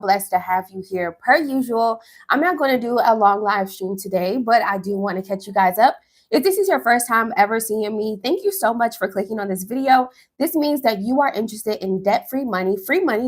blessed to have you here per usual. I'm not going to do a long live stream today, but I do want to catch you guys up. If this is your first time ever seeing me, thank you so much for clicking on this video. This means that you are interested in debt-free money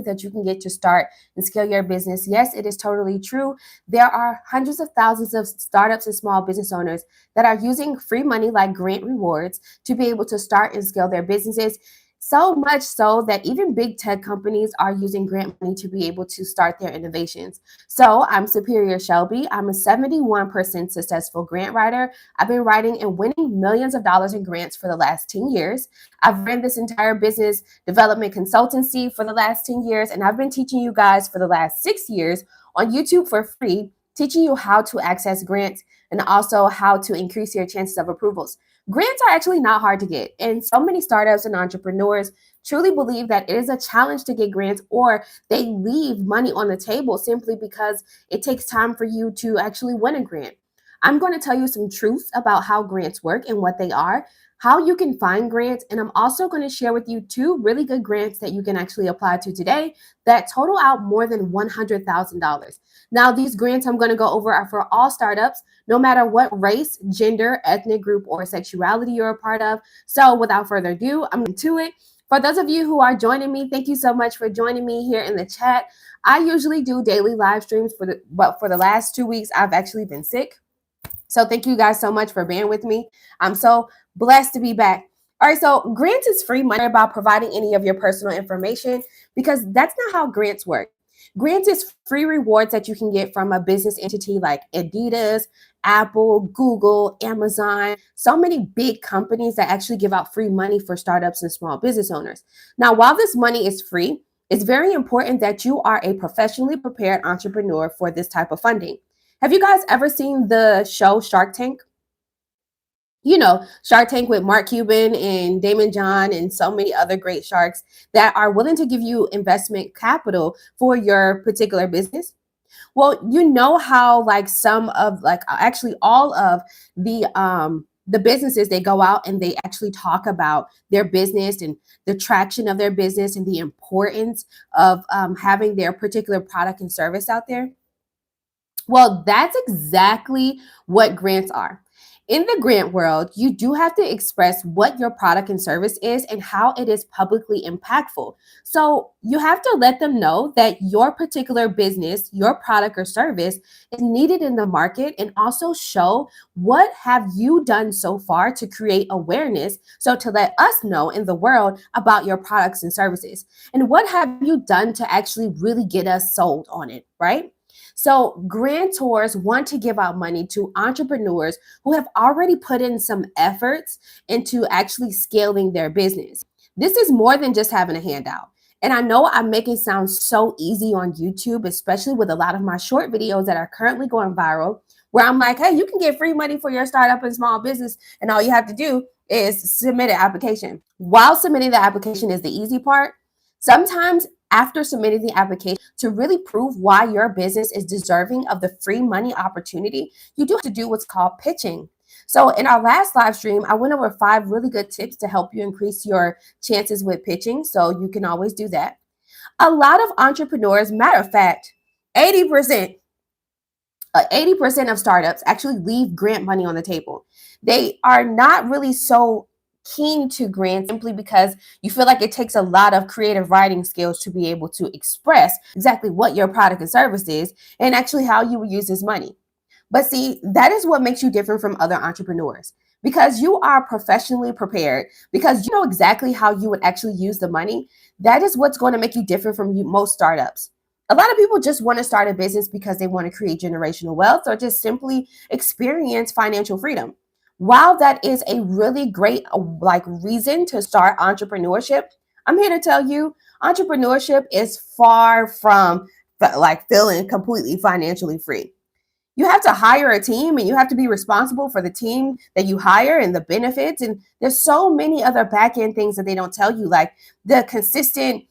that you can get to start and scale your business. Yes, it is totally true. There are hundreds of thousands of startups and small business owners that are using free money like grant rewards to be able to start and scale their businesses. So much so that even big tech companies are using grant money to be able to start their innovations. So I'm Superior Shelby. I'm a 71% successful grant writer. I've been writing and winning millions of dollars in grants for the last 10 years. I've ran this entire business development consultancy for the last 10 years, and I've been teaching you guys for the last 6 years on YouTube for free, teaching you how to access grants and also how to increase your chances of approvals. Grants are actually not hard to get, and so many startups and entrepreneurs truly believe that it is a challenge to get grants, or they leave money on the table simply because it takes time for you to actually win a grant. I'm going to tell you some truths about how grants work and what they are, how you can find grants, and I'm also going to share with you two really good grants that you can actually apply to today that total out more than $100,000. Now, these grants I'm going to go over are for all startups, no matter what race, gender, ethnic group, or sexuality you're a part of. So without further ado, I'm into it. For those of you who are joining me, thank you so much for joining me here in the chat. I usually do daily live streams, but for the last 2 weeks, I've actually been sick. So thank you guys so much for being with me. I'm so blessed to be back. All right, so grants is free money about providing any of your personal information, because that's not how grants work. Grants is free rewards that you can get from a business entity like Adidas, Apple, Google, Amazon, so many big companies that actually give out free money for startups and small business owners. Now, while this money is free, it's very important that you are a professionally prepared entrepreneur for this type of funding. Have you guys ever seen the show Shark Tank? You know, Shark Tank with Mark Cuban and Damon John and so many other great sharks that are willing to give you investment capital for your particular business. Well, you know how like some of like actually all of the businesses, they go out and they actually talk about their business and the traction of their business and the importance of having their particular product and service out there. Well, that's exactly what grants are. In the grant world, you do have to express what your product and service is and how it is publicly impactful. So you have to let them know that your particular business, your product or service is needed in the market, and also show what have you done so far to create awareness. So to let us know in the world about your products and services, and what have you done to actually really get us sold on it, right? So grantors want to give out money to entrepreneurs who have already put in some efforts into actually scaling their business. This is more than just having a handout. And I know I make it sound so easy on YouTube, especially with a lot of my short videos that are currently going viral, where I'm like, hey, you can get free money for your startup and small business, and all you have to do is submit an application. While submitting the application is the easy part, sometimes after submitting the application, to really prove why your business is deserving of the free money opportunity, you do have to do what's called pitching. So in our last live stream, I went over 5 really good tips to help you increase your chances with pitching. So you can always do that. A lot of entrepreneurs, matter of fact, 80%, 80% of startups actually leave grant money on the table. They are not really so keen to grants simply because you feel like it takes a lot of creative writing skills to be able to express exactly what your product and service is and actually how you would use this money. But see, that is what makes you different from other entrepreneurs, because you are professionally prepared, because you know exactly how you would actually use the money. That is what's going to make you different from most startups. A lot of people just want to start a business because they want to create generational wealth or just simply experience financial freedom. While that is a really great reason to start entrepreneurship, I'm here to tell you entrepreneurship is far from feeling completely financially free. You have to hire a team, and you have to be responsible for the team that you hire and the benefits. And there's so many other back end things that they don't tell you, like the consistent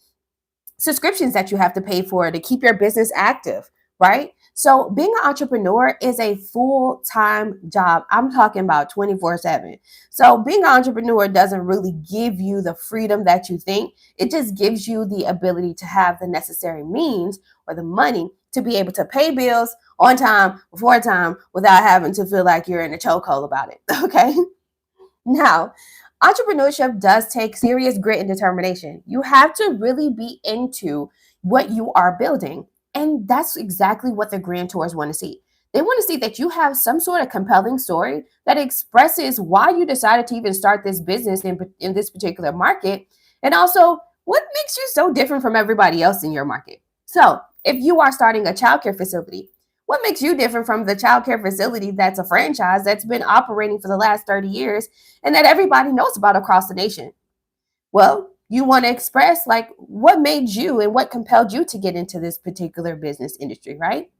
subscriptions that you have to pay for to keep your business active, right? So being an entrepreneur is a full-time job. I'm talking about 24/7. So being an entrepreneur doesn't really give you the freedom that you think. It just gives you the ability to have the necessary means or the money to be able to pay bills on time, before time, without having to feel like you're in a chokehold about it. Okay. Now, entrepreneurship does take serious grit and determination. You have to really be into what you are building. And that's exactly what the grantors want to see. They want to see that you have some sort of compelling story that expresses why you decided to even start this business in this particular market. And also, what makes you so different from everybody else in your market? So, if you are starting a childcare facility, what makes you different from the childcare facility that's a franchise that's been operating for the last 30 years and that everybody knows about across the nation? Well, you want to express like what made you and what compelled you to get into this particular business industry, right?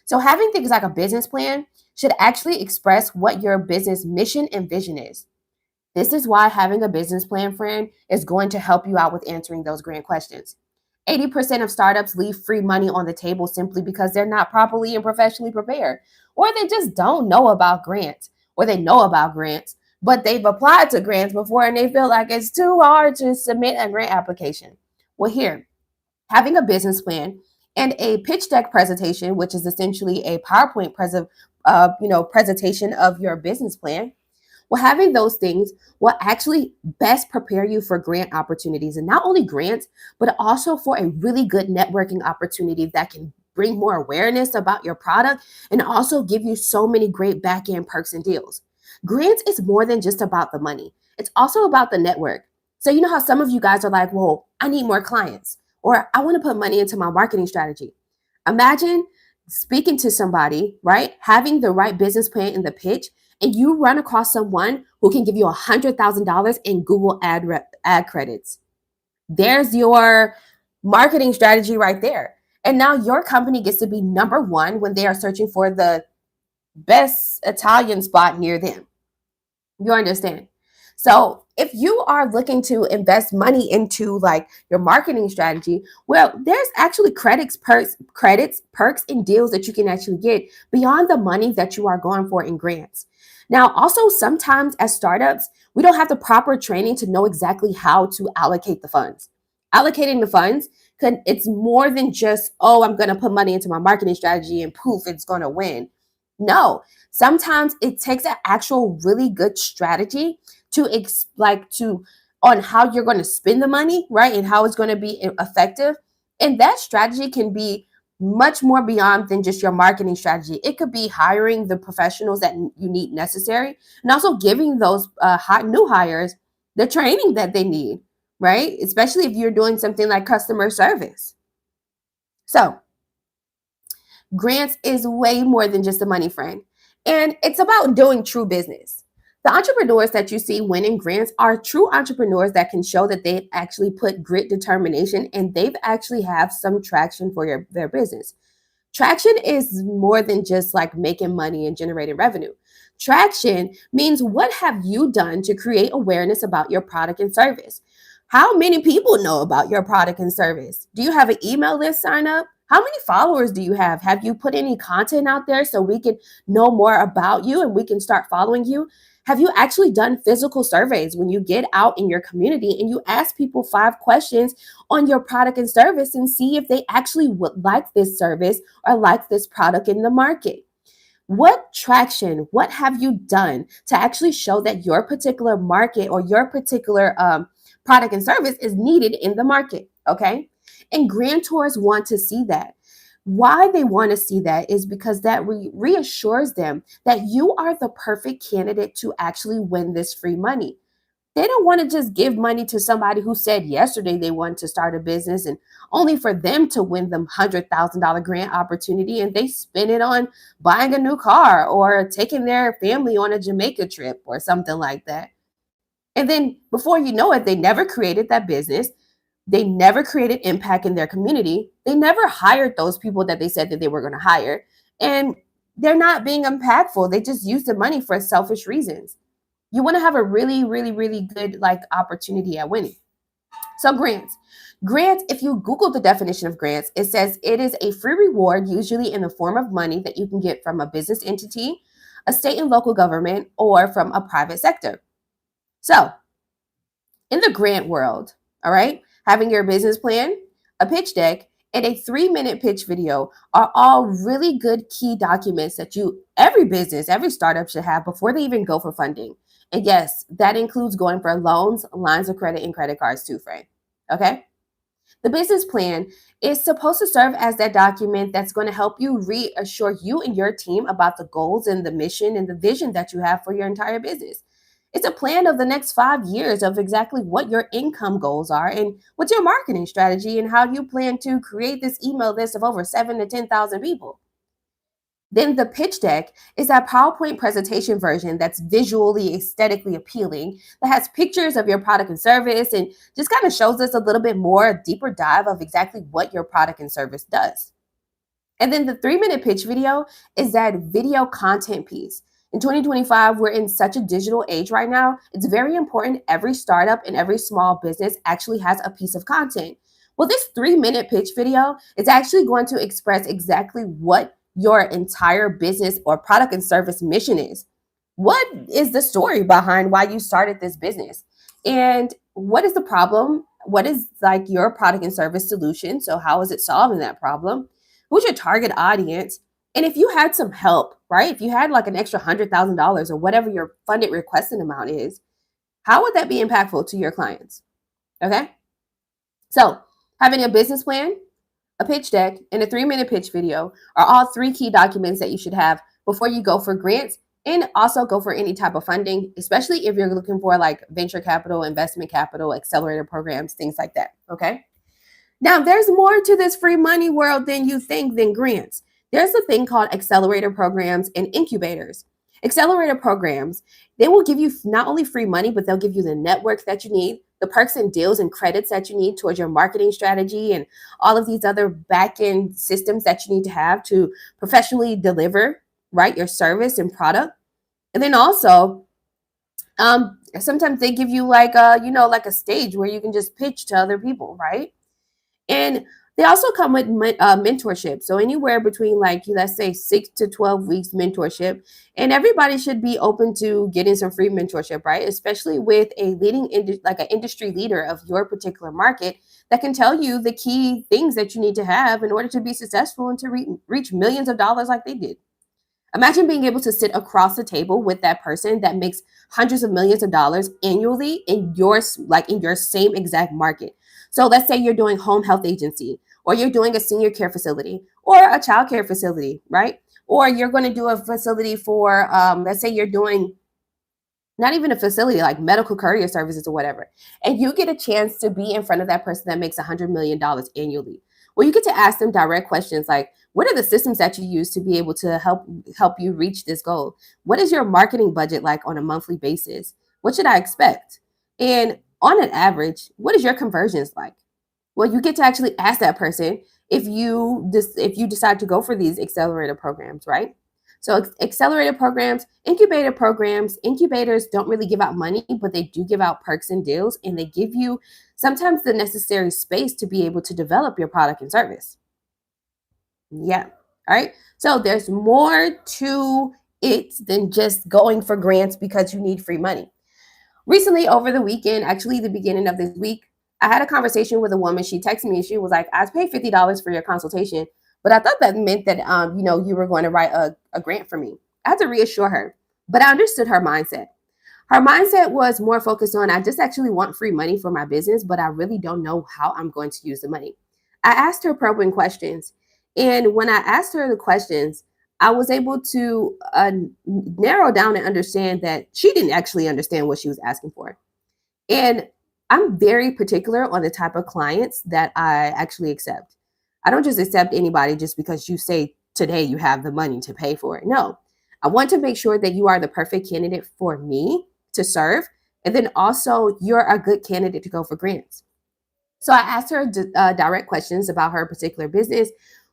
So having things like a business plan should actually express what your business mission and vision is. This is why having a business plan, friend, is going to help you out with answering those grand questions. 80% of startups leave free money on the table simply because they're not properly and professionally prepared, or they just don't know about grants, or they know about grants, but they've applied to grants before and they feel like it's too hard to submit a grant application. Well, here, having a business plan and a pitch deck presentation, which is essentially a PowerPoint presentation of your business plan, well, having those things will actually best prepare you for grant opportunities, and not only grants, but also for a really good networking opportunity that can bring more awareness about your product and also give you so many great back end perks and deals. Grants is more than just about the money, it's also about the network. So, you know how some of you guys are like, well, I need more clients, or I want to put money into my marketing strategy. Imagine speaking to somebody, right? Having the right business plan in the pitch, and you run across someone who can give you $100,000 in Google ad credits. There's your marketing strategy right there. And now your company gets to be number one when they are searching for the best Italian spot near them. You understand? So if you are looking to invest money into like your marketing strategy, well, there's actually perks, and deals that you can actually get beyond the money that you are going for in grants. Now, also sometimes as startups, we don't have the proper training to know exactly how to allocate the funds. Allocating the funds, it's more than just, oh, I'm going to put money into my marketing strategy and poof, it's going to win. No, sometimes it takes an actual really good strategy to on how you're going to spend the money, right? And how it's going to be effective. And that strategy can be much more beyond than just your marketing strategy. It could be hiring the professionals that you need necessary and also giving those hot new hires the training that they need, right? Especially if you're doing something like customer service. So, grants is way more than just a money, friend. And it's about doing true business. The entrepreneurs that you see winning grants are true entrepreneurs that can show that they've actually put grit, determination, and they've actually have some traction for their business. Traction is more than just like making money and generating revenue. Traction means what have you done to create awareness about your product and service? How many people know about your product and service? Do you have an email list sign up? How many followers do you have? Have you put any content out there so we can know more about you and we can start following you? Have you actually done physical surveys when you get out in your community and you ask people 5 questions on your product and service and see if they actually would like this service or like this product in the market? What traction, what have you done to actually show that your particular market or your particular product and service is needed in the market? Okay. And grantors want to see that. Why they want to see that is because that reassures them that you are the perfect candidate to actually win this free money. They don't want to just give money to somebody who said yesterday they wanted to start a business and only for them to win them $100,000 grant opportunity and they spend it on buying a new car or taking their family on a Jamaica trip or something like that. And then before you know it, they never created that business. They never created impact in their community. They never hired those people that they said that they were going to hire. And they're not being impactful. They just use the money for selfish reasons. You want to have a really, really, really good like opportunity at winning. So grants. Grants, if you Google the definition of grants, it says it is a free reward, usually in the form of money that you can get from a business entity, a state and local government, or from a private sector. So in the grant world, all right, having your business plan, a pitch deck, and a 3-minute pitch video are all really good key documents that every business, every startup should have before they even go for funding. And yes, that includes going for loans, lines of credit, and credit cards too, Frank. Okay? The business plan is supposed to serve as that document that's going to help you reassure you and your team about the goals and the mission and the vision that you have for your entire business. It's a plan of the next 5 years of exactly what your income goals are and what's your marketing strategy and how you plan to create this email list of over 7 to 10,000 people. Then the pitch deck is that PowerPoint presentation version that's visually, aesthetically appealing, that has pictures of your product and service and just kind of shows us a little bit more, a deeper dive of exactly what your product and service does. And then the 3-minute pitch video is that video content piece. In 2025, we're in such a digital age right now. It's very important every startup and every small business actually has a piece of content. Well, this 3-minute pitch video is actually going to express exactly what your entire business or product and service mission is. What is the story behind why you started this business? And what is the problem? What is like your product and service solution? So how is it solving that problem? Who's your target audience? And if you had some help, right? If you had like an extra $100,000 or whatever your funded requested amount is, how would that be impactful to your clients? Okay. So having a business plan, a pitch deck, and a 3-minute pitch video are all 3 key documents that you should have before you go for grants and also go for any type of funding, especially if you're looking for like venture capital, investment capital, accelerator programs, things like that. Okay. Now, there's more to this free money world than you think than grants. There's a thing called accelerator programs and incubators. Accelerator programs, they will give you not only free money, but they'll give you the network that you need, the perks and deals and credits that you need towards your marketing strategy, and all of these other back-end systems that you need to have to professionally deliver, right, your service and product. And then also, sometimes they give you like like a stage where you can just pitch to other people, right? And they also come with mentorship. So anywhere between like, let's say 6 to 12 weeks mentorship. And everybody should be open to getting some free mentorship, right? Especially with a like an industry leader of your particular market that can tell you the key things that you need to have in order to be successful and to reach millions of dollars like they did. Imagine being able to sit across the table with that person that makes hundreds of millions of dollars annually in your same exact market. So let's say you're doing home health agency, or you're doing a senior care facility, or a child care facility, right? Or you're going to do a facility for, let's say you're doing not even a facility like medical courier services or whatever, and you get a chance to be in front of that person that makes $100 million annually. Well, you get to ask them direct questions like, what are the systems that you use to be able to help you reach this goal? What is your marketing budget like on a monthly basis? What should I expect? And on an average, what is your conversions like? Well, you get to actually ask that person if you decide to go for these accelerator programs, right? So accelerator programs, incubators don't really give out money, but they do give out perks and deals, and they give you sometimes the necessary space to be able to develop your product and service. Yeah. All right. So there's more to it than just going for grants because you need free money. Recently, over the weekend, actually the beginning of this week, I had a conversation with a woman. She texted me and she was like, I paid $50 for your consultation, but I thought that meant that, you were going to write a grant for me. I had to reassure her, but I understood her mindset. Her mindset was more focused on, I just actually want free money for my business, but I really don't know how I'm going to use the money. I asked her probing questions. And when I asked her the questions, I was able to narrow down and understand that she didn't actually understand what she was asking for. And I'm very particular on the type of clients that I actually accept. I don't just accept anybody just because you say today you have the money to pay for it. No, I want to make sure that you are the perfect candidate for me to serve. And then also you're a good candidate to go for grants. So I asked her direct questions about her particular business.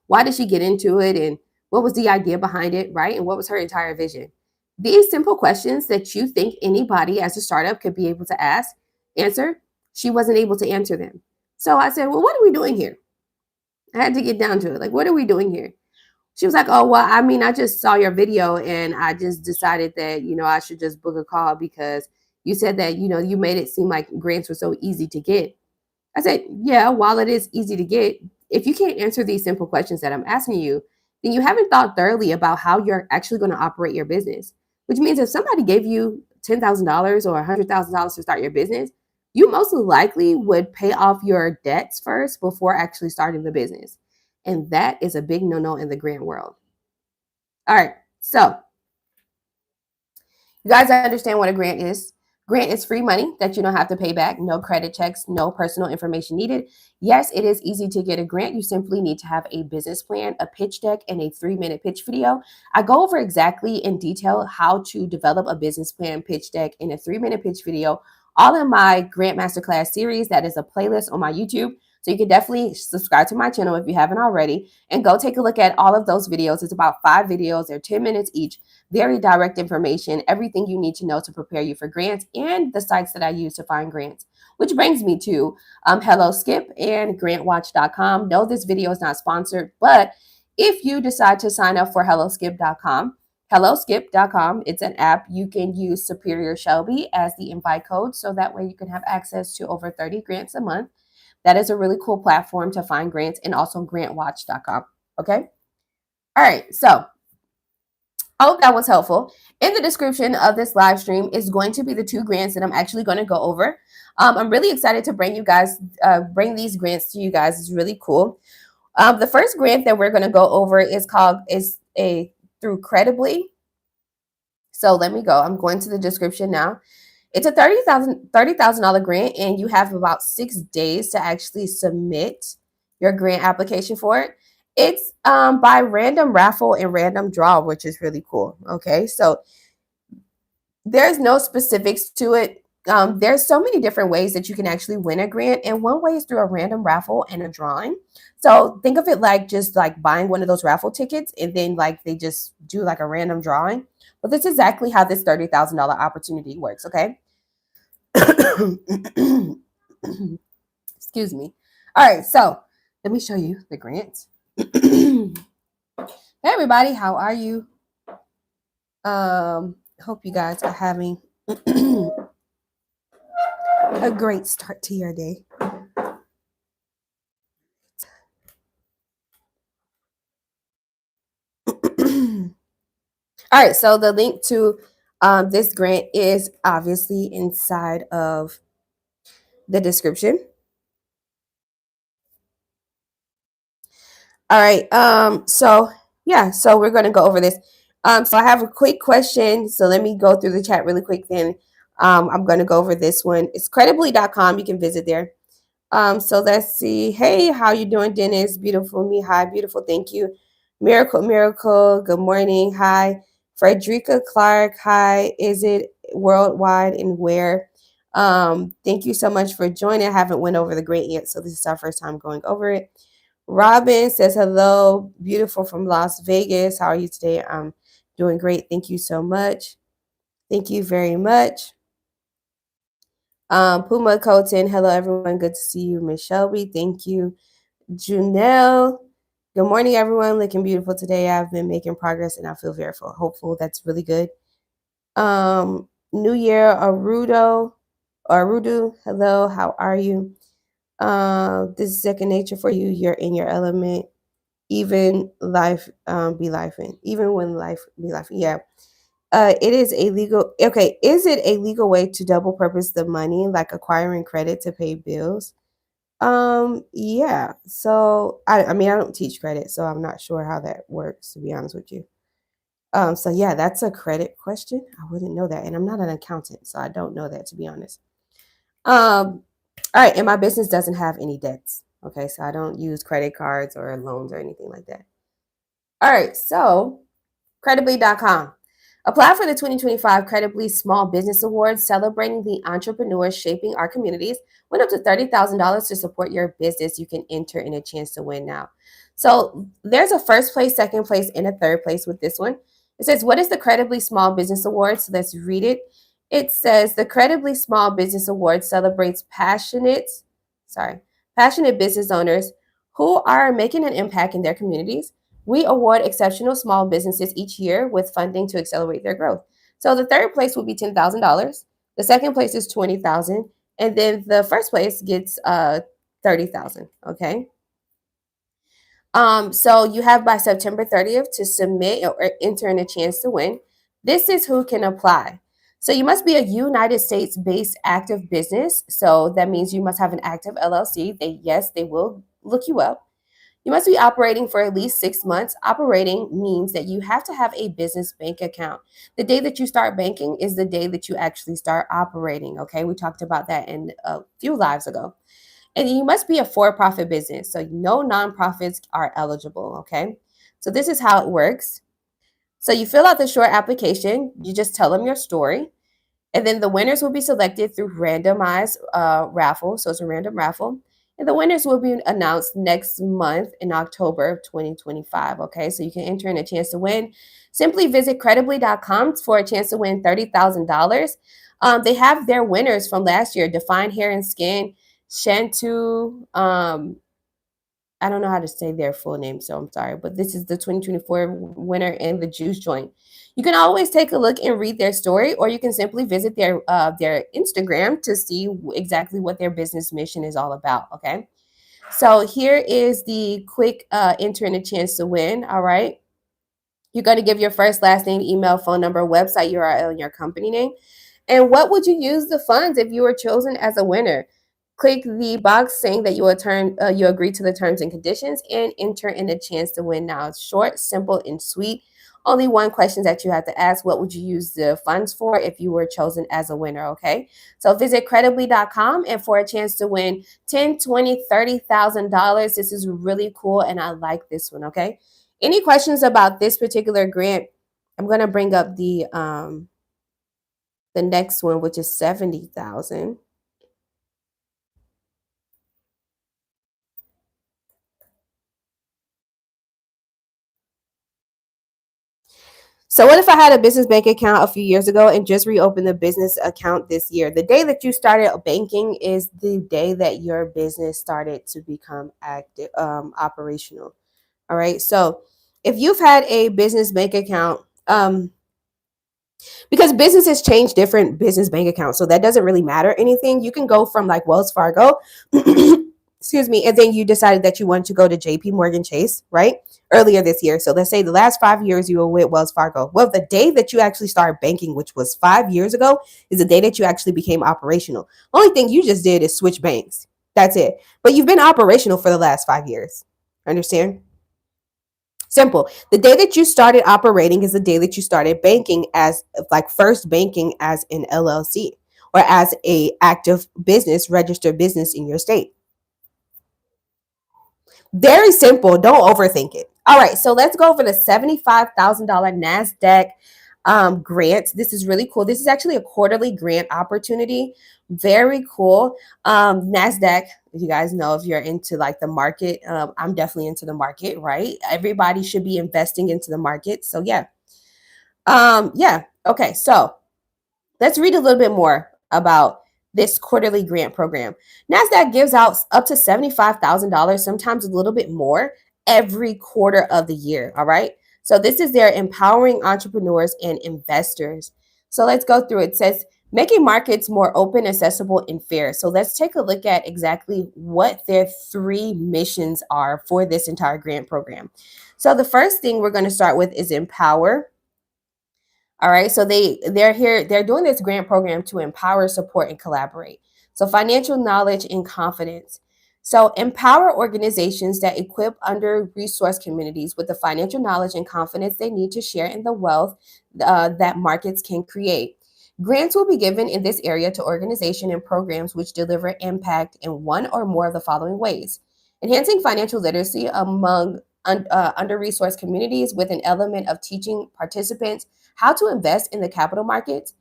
Why did she get into it? And what was the idea behind it, right? And what was her entire vision? These simple questions that you think anybody as a startup could be able to answer, she wasn't able to answer them. So I said, well, what are we doing here? I had to get down to it. Like, what are we doing here? She was like, oh, well, I mean, I just saw your video and I just decided that, I should just book a call because you said that, you made it seem like grants were so easy to get. I said, yeah, while it is easy to get, if you can't answer these simple questions that I'm asking you, then you haven't thought thoroughly about how you're actually going to operate your business. Which means if somebody gave you $10,000 or $100,000 to start your business, you most likely would pay off your debts first before actually starting the business. And that is a big no-no in the grant world. All right, so you guys understand what a grant is. Grant is free money that you don't have to pay back, no credit checks, no personal information needed. Yes, it is easy to get a grant. You simply need to have a business plan, a pitch deck, and a 3-minute pitch video. I go over exactly in detail how to develop a business plan, pitch deck, and a 3-minute pitch video, all in my Grant Masterclass series. That is a playlist on my YouTube. So you can definitely subscribe to my channel if you haven't already and go take a look at all of those videos. It's about 5 videos. They're 10 minutes each. Very direct information, everything you need to know to prepare you for grants and the sites that I use to find grants. Which brings me to Hello Skip and grantwatch.com. No, this video is not sponsored, but if you decide to sign up for helloskip.com, helloskip.com, it's an app. You can use Superior Shelby as the invite code so that way you can have access to over 30 grants a month. That is a really cool platform to find grants, and also grantwatch.com. Okay. All right. So I hope that was helpful. In the description of this live stream is going to be the 2 grants that I'm actually going to go over. I'm really excited to bring these grants to you guys. It's really cool. The first grant that we're going to go over is through Credibly. So let me go. I'm going to the description now. It's a $30,000 grant, and you have about 6 days to actually submit your grant application for it. It's by random raffle and random draw, which is really cool. Okay, so there's no specifics to it. There's so many different ways that you can actually win a grant, and one way is through a random raffle and a drawing. So think of it like just like buying one of those raffle tickets, and then like they just do like a random drawing. But that's exactly how this $30,000 opportunity works. Okay. Excuse me. All right, so let me show you the grants. Hey everybody, how are you? Hope you guys are having a great start to your day. All right, so the link to this grant is obviously inside of the description. All right, so we're going to go over this. So I have a quick question, so let me go through the chat really quick, then I'm going to go over this one. It's credibly.com. You can visit there. So let's see. Hey, how you doing, Dennis? Beautiful me. Hi, beautiful. Thank you. Miracle. Good morning. Hi. Frederica Clark. Hi. Is it worldwide and where? Thank you so much for joining. I haven't went over the grant yet, so this is our first time going over it. Robin says hello. Beautiful from Las Vegas. How are you today? I'm doing great. Thank you so much. Thank you very much. Puma Colton, hello everyone. Good to see you. Miss Shelby, thank you. Janelle, good morning everyone. Looking beautiful today. I've been making progress and I feel very hopeful. That's really good. New Year, Arudu, hello. How are you? This is second nature for you. You're in your element. Even life be life in. Even when life be life. Yeah. It is a legal. Okay, is it a legal way to double purpose the money, like acquiring credit to pay bills? Yeah. So I mean, I don't teach credit, so I'm not sure how that works, to be honest with you. So yeah, that's a credit question. I wouldn't know that, and I'm not an accountant, so I don't know that, to be honest. All right, and my business doesn't have any debts. Okay, so I don't use credit cards or loans or anything like that. All right, so credibly.com. Apply for the 2025 Credibly Small Business Awards, celebrating the entrepreneurs shaping our communities. Win up to $30,000 to support your business. You can enter in a chance to win now. So there's a first place, second place, and a third place with this one. It says, what is the Credibly Small Business Awards? So let's read it. It says the Credibly Small Business Award celebrates passionate business owners who are making an impact in their communities. We award exceptional small businesses each year with funding to accelerate their growth. So the third place will be $10,000. The second place is 20,000, and then the first place gets 30,000. Okay. So you have by September 30th to submit or enter in a chance to win. This is who can apply. So you must be a United States based active business. So that means you must have an active LLC. They will look you up. You must be operating for at least 6 months. Operating means that you have to have a business bank account. The day that you start banking is the day that you actually start operating. Okay. We talked about that in a few lives ago. And you must be a for profit business. So no nonprofits are eligible. Okay. So this is how it works. So you fill out the short application, you just tell them your story. And then the winners will be selected through randomized raffle. So it's a random raffle. And the winners will be announced next month in October of 2025. Okay, so you can enter in a chance to win. Simply visit credibly.com for a chance to win $30,000. They have their winners from last year: Define Hair and Skin, Shantu, I don't know how to say their full name, so I'm sorry, but this is the 2024 winner in the juice joint. You can always take a look and read their story, or you can simply visit their Instagram to see exactly what their business mission is all about. Okay, so here is the quick enter and a chance to win. All right, you're going to give your first, last name, email, phone number, website URL, and your company name. And what would you use the funds if you were chosen as a winner? Click the box saying that you agree to the terms and conditions and enter in a chance to win now. It's short, simple, and sweet. Only one question that you have to ask: what would you use the funds for if you were chosen as a winner? Okay. So visit credibly.com and for a chance to win 10, 20, $30,000. This is really cool and I like this one. Okay. Any questions about this particular grant? I'm gonna bring up the next one, which is 70,000. So what if I had a business bank account a few years ago and just reopened the business account this year? The day that you started banking is the day that your business started to become active, operational. All right. So if you've had a business bank account, because businesses change different business bank accounts, so that doesn't really matter anything. You can go from like Wells Fargo, excuse me, and then you decided that you want to go to JP Morgan Chase, right? Earlier this year. So let's say the last 5 years you were with Wells Fargo. Well, the day that you actually started banking, which was 5 years ago, is the day that you actually became operational. Only thing you just did is switch banks. That's it. But you've been operational for the last 5 years. Understand? Simple. The day that you started operating is the day that you started banking as like first banking as an LLC or as a active business, registered business in your state. Very simple. Don't overthink it. All right, so let's go over the $75,000 NASDAQ grant. This is really cool. This is actually a quarterly grant opportunity. Very cool. NASDAQ, you guys know if you're into like the market, I'm definitely into the market, right? Everybody should be investing into the market. So yeah. Yeah. Okay. So let's read a little bit more about this quarterly grant program. NASDAQ gives out up to $75,000, sometimes a little bit more, every quarter of the year. All right. So this is their empowering entrepreneurs and investors. So let's go through it. It says making markets more open, accessible, and fair. So let's take a look at exactly what their three missions are for this entire grant program. So the first thing we're going to start with is empower. All right. So they're here, they're doing this grant program to empower, support, and collaborate. So financial knowledge and confidence. So empower organizations that equip under-resourced communities with the financial knowledge and confidence they need to share in the wealth that markets can create. Grants will be given in this area to organizations and programs which deliver impact in one or more of the following ways: enhancing financial literacy among under-resourced communities with an element of teaching participants how to invest in the capital markets,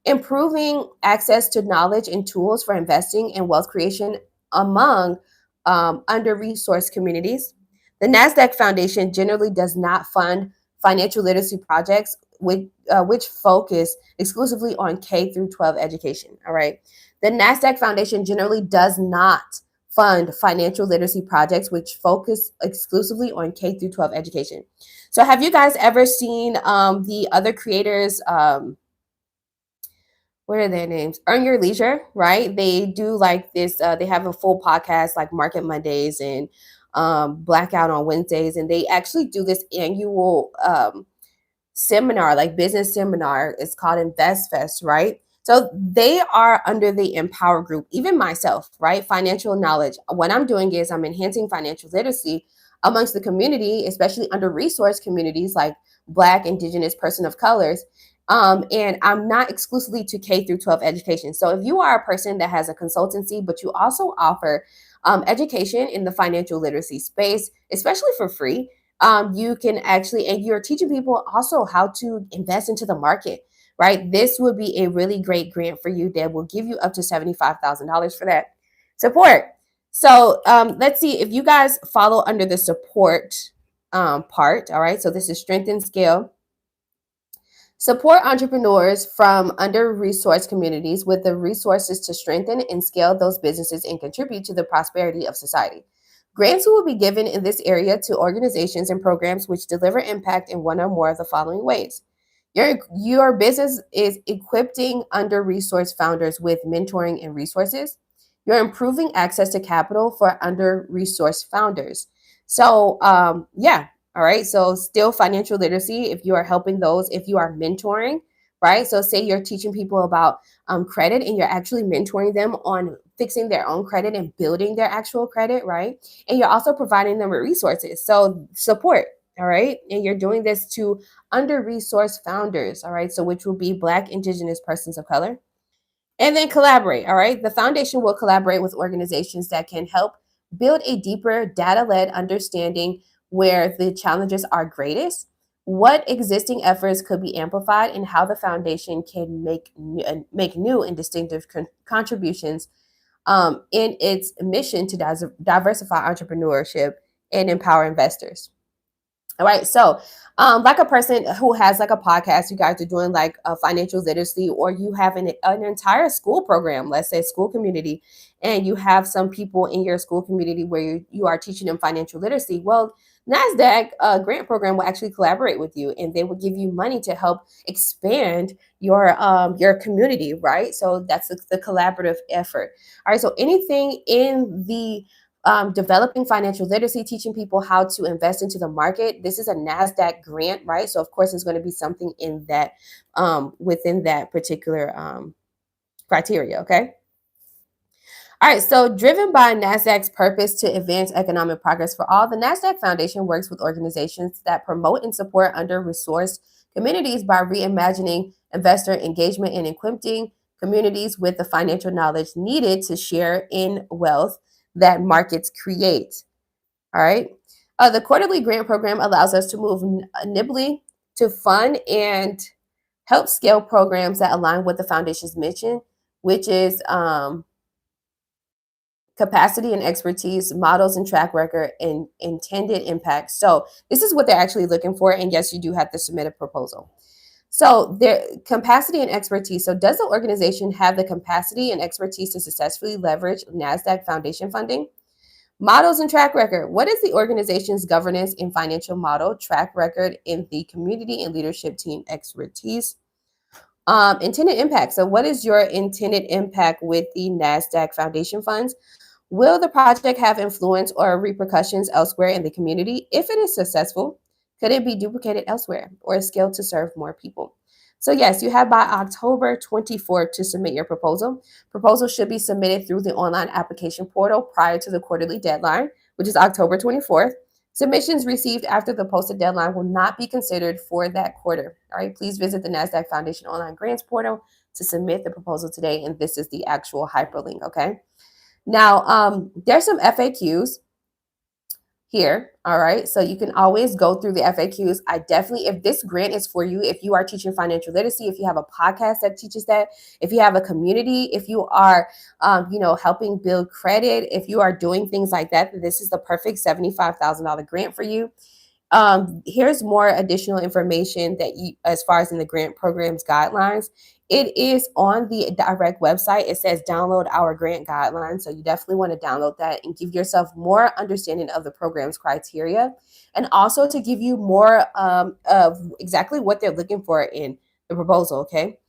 improving access to knowledge and tools for investing and wealth creation among under resourced communities. The NASDAQ Foundation generally does not fund financial literacy projects which focus exclusively on K through 12 education. All right. The NASDAQ Foundation generally does not fund financial literacy projects which focus exclusively on K through 12 education. So have you guys ever seen the other creators? What are their names? Earn Your Leisure, right? They do like this. They have a full podcast like Market Mondays and Blackout on Wednesdays, and they actually do this annual seminar, like business seminar. It's called Invest Fest, right? So they are under the Empower group, even myself, right? Financial knowledge. What I'm doing is I'm enhancing financial literacy amongst the community, especially under resource communities like Black, Indigenous, person of colors. And I'm not exclusively to K through 12 education. So if you are a person that has a consultancy, but you also offer education in the financial literacy space, especially for free, you can actually, and you're teaching people also how to invest into the market, right? This would be a really great grant for you that will give you up to $75,000 for that support. So let's see if you guys follow under the support part. All right. So this is strengthen, scale. Support entrepreneurs from under-resourced communities with the resources to strengthen and scale those businesses and contribute to the prosperity of society. Grants will be given in this area to organizations and programs which deliver impact in one or more of the following ways. Your business is equipping under-resourced founders with mentoring and resources. You're improving access to capital for under-resourced founders. So, yeah, all right. So still financial literacy, if you are helping those, if you are mentoring, right? So say you're teaching people about credit and you're actually mentoring them on fixing their own credit and building their actual credit, right? And you're also providing them with resources. So support, all right? And you're doing this to under-resourced founders, all right? So which will be Black, Indigenous, persons of color. And then collaborate, all right? The foundation will collaborate with organizations that can help build a deeper data-led understanding where the challenges are greatest, what existing efforts could be amplified, and how the foundation can make new and distinctive contributions in its mission to diversify entrepreneurship and empower investors. All right. So, like a person who has like a podcast, you guys are doing like a financial literacy, or you have an entire school program, let's say school community, and you have some people in your school community where you are teaching them financial literacy. Well, NASDAQ grant program will actually collaborate with you, and they will give you money to help expand your community, right? So that's the collaborative effort. All right. So anything in the developing financial literacy, teaching people how to invest into the market. This is a NASDAQ grant, right? So of course, there's going to be something in that within that particular criteria. Okay. All right, so driven by NASDAQ's purpose to advance economic progress for all, the NASDAQ Foundation works with organizations that promote and support under-resourced communities by reimagining investor engagement and equipping communities with the financial knowledge needed to share in wealth that markets create. All right. The quarterly grant program allows us to move nimbly to fund and help scale programs that align with the foundation's mission, which is capacity and expertise, models and track record, and intended impact. So this is what they're actually looking for. And yes, you do have to submit a proposal. So their capacity and expertise. So does the organization have the capacity and expertise to successfully leverage NASDAQ Foundation funding? Models and track record. What is the organization's governance and financial model track record in the community and leadership team expertise? Intended impact. So what is your intended impact with the NASDAQ Foundation funds? Will the project have influence or repercussions elsewhere in the community? If it is successful, could it be duplicated elsewhere or scaled to serve more people? So yes, you have by October 24th to submit your proposal. Proposal should be submitted through the online application portal prior to the quarterly deadline, which is October 24th. Submissions received after the posted deadline will not be considered for that quarter. All right, please visit the NASDAQ Foundation online grants portal to submit the proposal today. And this is the actual hyperlink, okay? Now, there's some FAQs here. All right. So you can always go through the FAQs. I definitely, if this grant is for you, if you are teaching financial literacy, if you have a podcast that teaches that, if you have a community, if you are, helping build credit, if you are doing things like that, this is the perfect $75,000 grant for you. Here's more additional information that you, as far as in the grant program's guidelines. It is on the direct website. It says download our grant guidelines. So you definitely want to download that and give yourself more understanding of the program's criteria, and also to give you more of exactly what they're looking for in the proposal. Okay.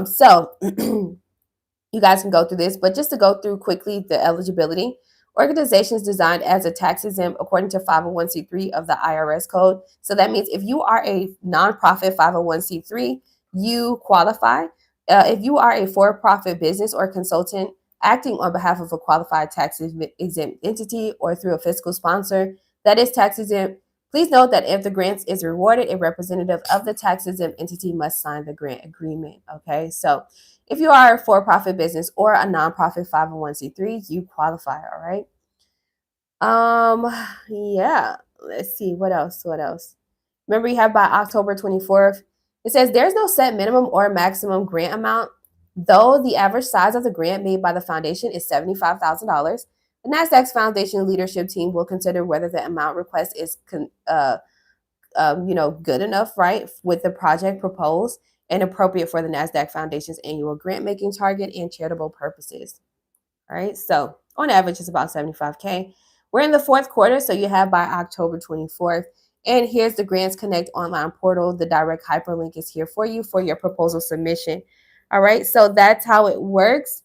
So you guys can go through this, but just to go through quickly the eligibility. Organizations designed as a tax exempt according to 501c3 of the IRS code. So that means if you are a nonprofit 501c3, you qualify. If you are a for-profit business or consultant acting on behalf of a qualified tax exempt entity or through a fiscal sponsor that is tax exempt, please note that if the grant is rewarded, a representative of the tax exempt entity must sign the grant agreement. Okay, so if you are a for-profit business or a nonprofit 501c3, you qualify, all right? Yeah, let's see, what else? Remember, you have by October 24th. It says there's no set minimum or maximum grant amount, though the average size of the grant made by the foundation is $75,000. The NASDAQ's foundation leadership team will consider whether the amount request is good enough, right, with the project proposed and appropriate for the NASDAQ Foundation's annual grant making target and charitable purposes. All right. So on average, it's about 75K. We're in the fourth quarter, so you have by October 24th. And here's the Grants Connect online portal. The direct hyperlink is here for you for your proposal submission. All right. So that's how it works.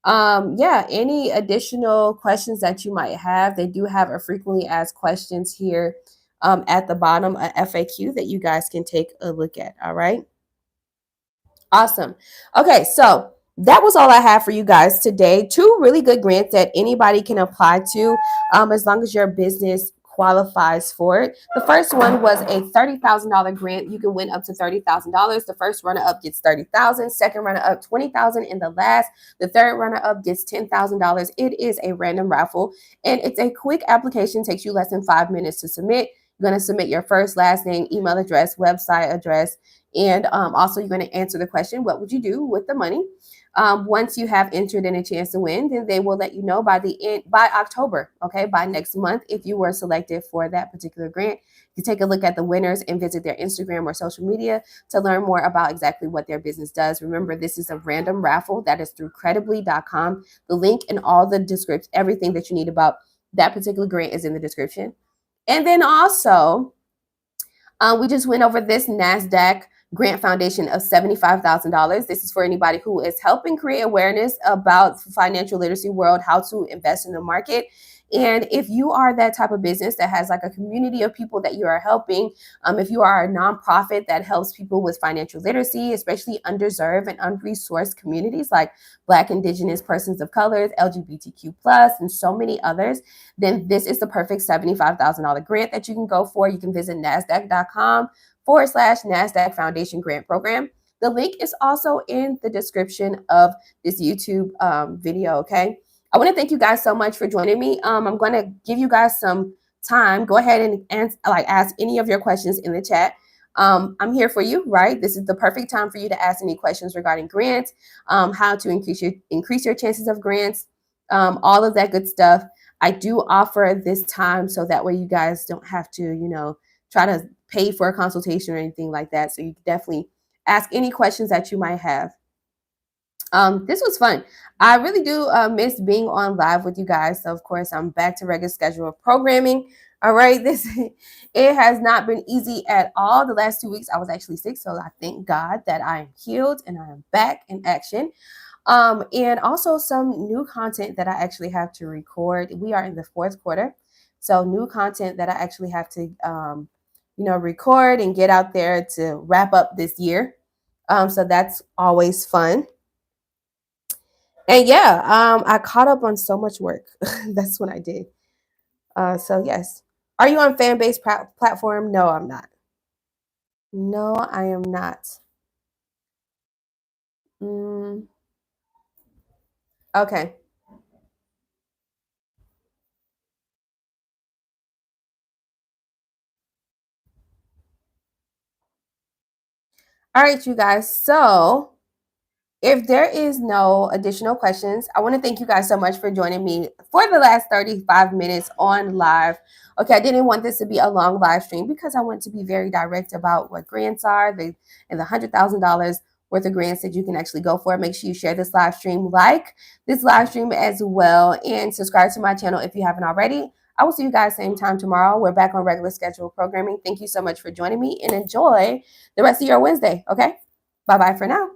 Yeah, any additional questions that you might have, they do have a frequently asked questions here at the bottom, a FAQ that you guys can take a look at. All right. Awesome. Okay, so that was all I have for you guys today. Two really good grants that anybody can apply to as long as your business qualifies for it. The first one was a $30,000 grant. You can win up to $30,000. The first runner-up gets $30,000, second runner-up $20,000, and the third runner-up gets $10,000. It is a random raffle, and it's a quick application. Takes you less than 5 minutes to submit. You're going to submit your first, last name, email address, website address, and also you're going to answer the question, what would you do with the money? Once you have entered in a chance to win, then they will let you know by October, okay, by next month, if you were selected for that particular grant. You take a look at the winners and visit their Instagram or social media to learn more about exactly what their business does. Remember, this is a random raffle that is through credibly.com. The link and all the description, everything that you need about that particular grant is in the description. And then also, we just went over this NASDAQ grant foundation of $75,000. This is for anybody who is helping create awareness about financial literacy world, how to invest in the market. And if you are that type of business that has like a community of people that you are helping, if you are a nonprofit that helps people with financial literacy, especially underserved and unresourced communities like Black, Indigenous, persons of color, LGBTQ+, and so many others, then this is the perfect $75,000 grant that you can go for. You can visit NASDAQ.com/NASDAQ Foundation Grant Program. The link is also in the description of this YouTube video, okay? I want to thank you guys so much for joining me. I'm going to give you guys some time. Go ahead and ask any of your questions in the chat. I'm here for you, right? This is the perfect time for you to ask any questions regarding grants, how to increase your chances of grants, all of that good stuff. I do offer this time so that way you guys don't have to, try to pay for a consultation or anything like that. So you can definitely ask any questions that you might have. This was fun. I really do miss being on live with you guys. So of course I'm back to regular schedule of programming. All right, it has not been easy at all. The last 2 weeks I was actually sick, so I thank God that I am healed and I am back in action. And also some new content that I actually have to record. We are in the fourth quarter, so new content that I actually have to record and get out there to wrap up this year. So that's always fun. And yeah, I caught up on so much work. That's what I did. So yes. Are you on fan-based platform? No, I'm not. No, I am not. Okay. All right, you guys. So If there is no additional questions, I want to thank you guys so much for joining me for the last 35 minutes on live. Okay, I didn't want this to be a long live stream because I want to be very direct about what grants are and the $100,000 worth of grants that you can actually go for. Make sure you share this live stream, like this live stream as well, and subscribe to my channel if you haven't already. I will see you guys same time tomorrow. We're back on regular schedule programming. Thank you so much for joining me and enjoy the rest of your Wednesday. Okay, bye-bye for now.